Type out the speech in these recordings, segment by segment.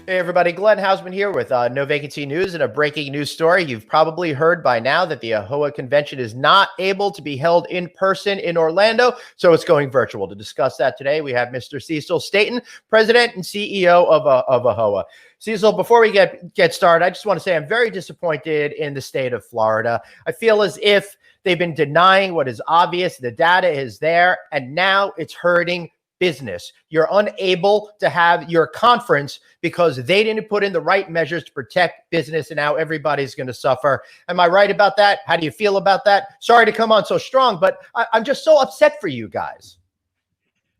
Hey everybody, Glenn Hausman here with No Vacancy News and a breaking news story. You've probably heard by now that the AAHOA convention is not able to be held in person in Orlando, so it's going virtual. To discuss that today, we have Mr. Cecil Staton, President and CEO of AAHOA. Cecil, before we get started, I just want to say I'm very disappointed in the state of Florida. I feel as if they've been denying what is obvious. The data is there, and now it's hurting business. You're unable to have your conference because they didn't put in the right measures to protect business, and now everybody's going to suffer. Am I right about that? How do you feel about that? Sorry to come on so strong, but I'm just so upset for you guys.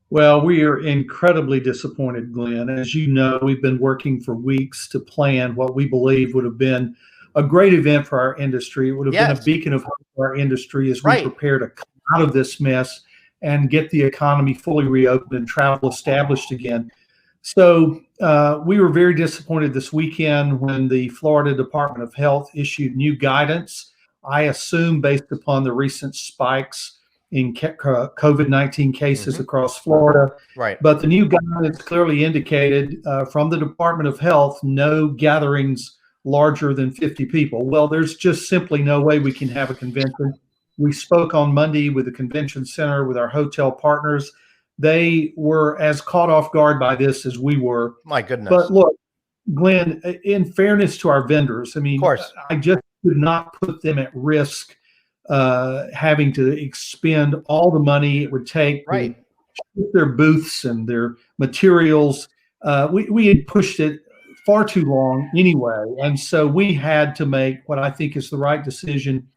Well, we are incredibly disappointed, Glenn. As you know, we've been working for weeks to plan what we believe would have been a great event for our industry. It would have been a beacon of hope for our industry as we prepare to come out of this mess and get the economy fully reopened and travel established again. So we were very disappointed this weekend when the Florida Department of Health issued new guidance, I assume based upon the recent spikes in COVID-19 cases across Florida. But the new guidance clearly indicated from the Department of Health, no gatherings larger than 50 people. Well, there's just simply no way we can have a convention. We spoke on Monday with the convention center, with our hotel partners. They were as caught off guard by this as we were. My goodness. But look, Glenn, in fairness to our vendors, I mean, I just could not put them at risk having to expend all the money it would take to keep their booths and their materials. We had pushed it far too long anyway. And so we had to make what I think is the right decision,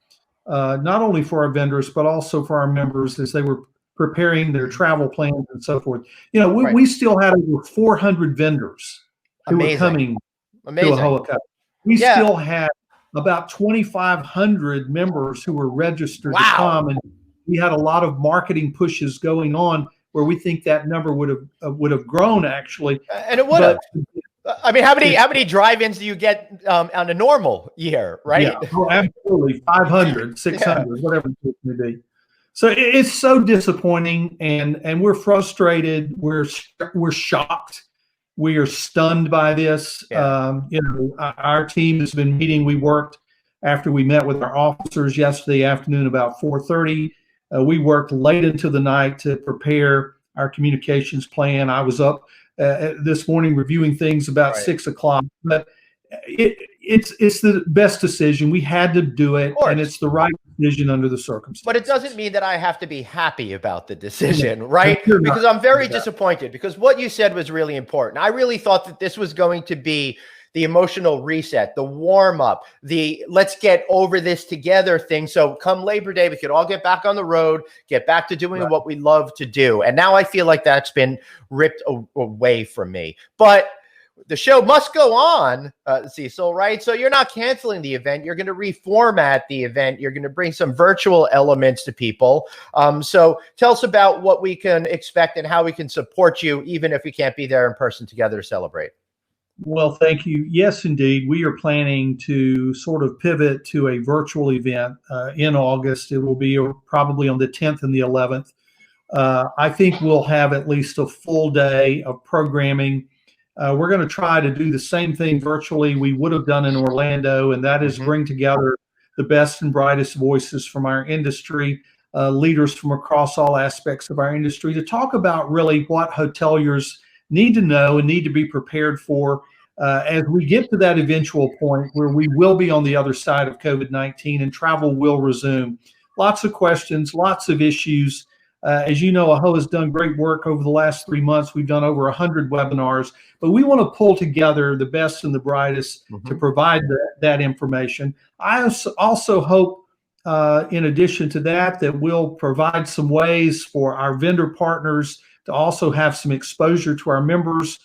not only for our vendors, but also for our members as they were preparing their travel plans and so forth. You know, we still had over 400 vendors who were coming to AAHOA Cup. We still had about 2,500 members who were registered to come, and we had a lot of marketing pushes going on where we think that number would have grown actually. And it would have. I mean, how many drive-ins do you get on a normal year, right? Yeah, well, absolutely. 500, 600, whatever it may be. So it's so disappointing, and we're frustrated. We're shocked. We are stunned by this. You know, our team has been meeting. We worked after we met with our officers yesterday afternoon about 4:30. We worked late into the night to prepare our communications plan. I was up this morning reviewing things about 6 o'clock, but it's the best decision. We had to do it, and it's the right decision under the circumstances. But it doesn't mean that I have to be happy about the decision, right? Because I'm very disappointed, because what you said was really important. I really thought that this was going to be the emotional reset, the warm up, the let's get over this together thing. So come Labor Day, we could all get back on the road, get back to doing what we love to do. And now I feel like that's been ripped away from me. But the show must go on, Cecil, right? So you're not canceling the event. You're going to reformat the event. You're going to bring some virtual elements to people. So tell us about what we can expect and how we can support you, even if we can't be there in person together to celebrate. Well, thank you. Yes, indeed. We are planning to sort of pivot to a virtual event in August. It will be probably on the 10th and the 11th. I think we'll have at least a full day of programming. We're going to try to do the same thing virtually we would have done in Orlando, and that is bring together the best and brightest voices from our industry, leaders from across all aspects of our industry, to talk about really what hoteliers need to know and need to be prepared for as we get to that eventual point where we will be on the other side of COVID-19 and travel will resume. Lots of questions, lots of issues. As you know, AAHOA has done great work over the last 3 months. We've done over 100 webinars, but we want to pull together the best and the brightest to provide that information. I also hope, in addition to that, that we'll provide some ways for our vendor partners to also have some exposure to our members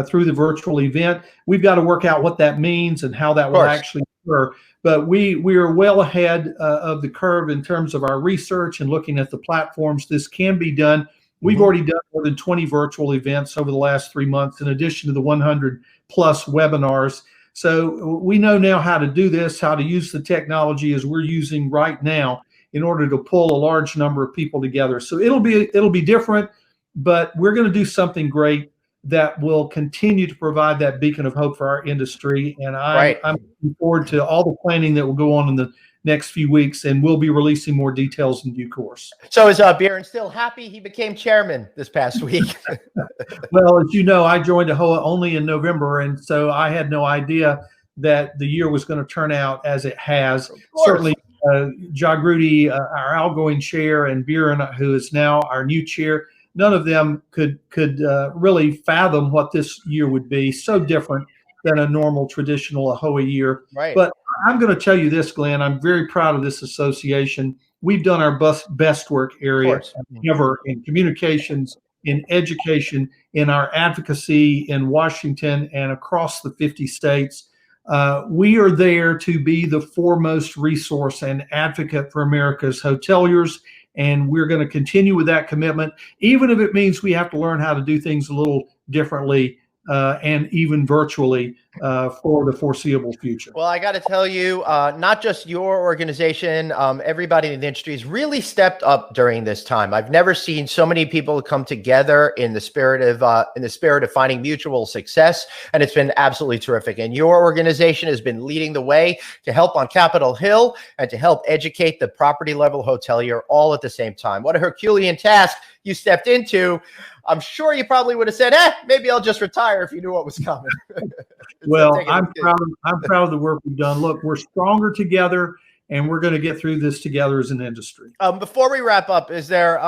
through the virtual event. We've got to work out what that means and how that will actually occur. But we are well ahead of the curve in terms of our research and looking at the platforms this can be done. We've already done more than 20 virtual events over the last 3 months, in addition to the 100 plus webinars. So we know now how to do this, how to use the technology as we're using right now in order to pull a large number of people together. So it'll be different, but we're going to do something great that will continue to provide that beacon of hope for our industry. And Right. I'm looking forward to all the planning that will go on in the next few weeks, and we'll be releasing more details in due course. So is Buren still happy he became chairman this past week? Well, as you know, I joined AAHOA only in November, and so I had no idea that the year was going to turn out as it has. Certainly, Jagrudi, our outgoing chair, and Buren, who is now our new chair, none of them could really fathom what this year would be. So different than a normal traditional AAHOA year. Right. But I'm going to tell you this, Glenn. I'm very proud of this association. We've done our best work area ever in communications, in education, in our advocacy in Washington and across the 50 states. We are there to be the foremost resource and advocate for America's hoteliers, and we're going to continue with that commitment, even if it means we have to learn how to do things a little differently and even virtually for the foreseeable future. Well, I got to tell you, not just your organization, everybody in the industry has really stepped up during this time. I've never seen so many people come together in the spirit of finding mutual success, and it's been absolutely terrific. And your organization has been leading the way to help on Capitol Hill and to help educate the property level hotelier all at the same time. What a Herculean task you stepped into. I'm sure you probably would have said, maybe I'll just retire if you knew what was coming. Well, I'm proud of the work we've done. Look, we're stronger together, and we're going to get through this together as an industry. Before we wrap up, is there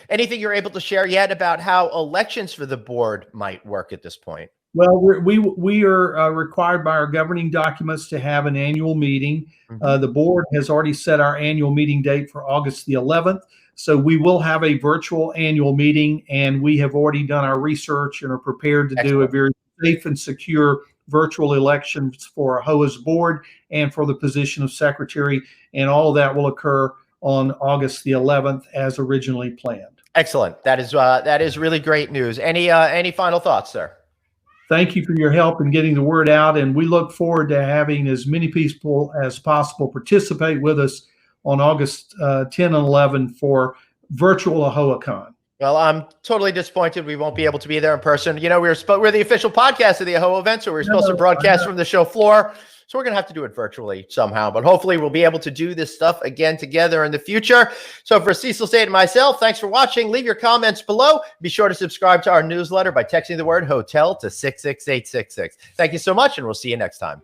anything you're able to share yet about how elections for the board might work at this point? Well, we are required by our governing documents to have an annual meeting. The board has already set our annual meeting date for August the 11th. So we will have a virtual annual meeting, and we have already done our research and are prepared to do a very safe and secure virtual elections for AAHOA's board and for the position of secretary. And all of that will occur on August the 11th as originally planned. Excellent. That is really great news. Any final thoughts, sir? Thank you for your help in getting the word out, and we look forward to having as many people as possible participate with us on August 10 and 11 for virtual AAHOACon. Well, I'm totally disappointed we won't be able to be there in person. You know, we're the official podcast of the AAHOA event, so we're supposed to broadcast from the show floor. So we're going to have to do it virtually somehow, but hopefully we'll be able to do this stuff again together in the future. So for Cecil Staton and myself, thanks for watching. Leave your comments below. Be sure to subscribe to our newsletter by texting the word hotel to 66866. Thank you so much, and we'll see you next time.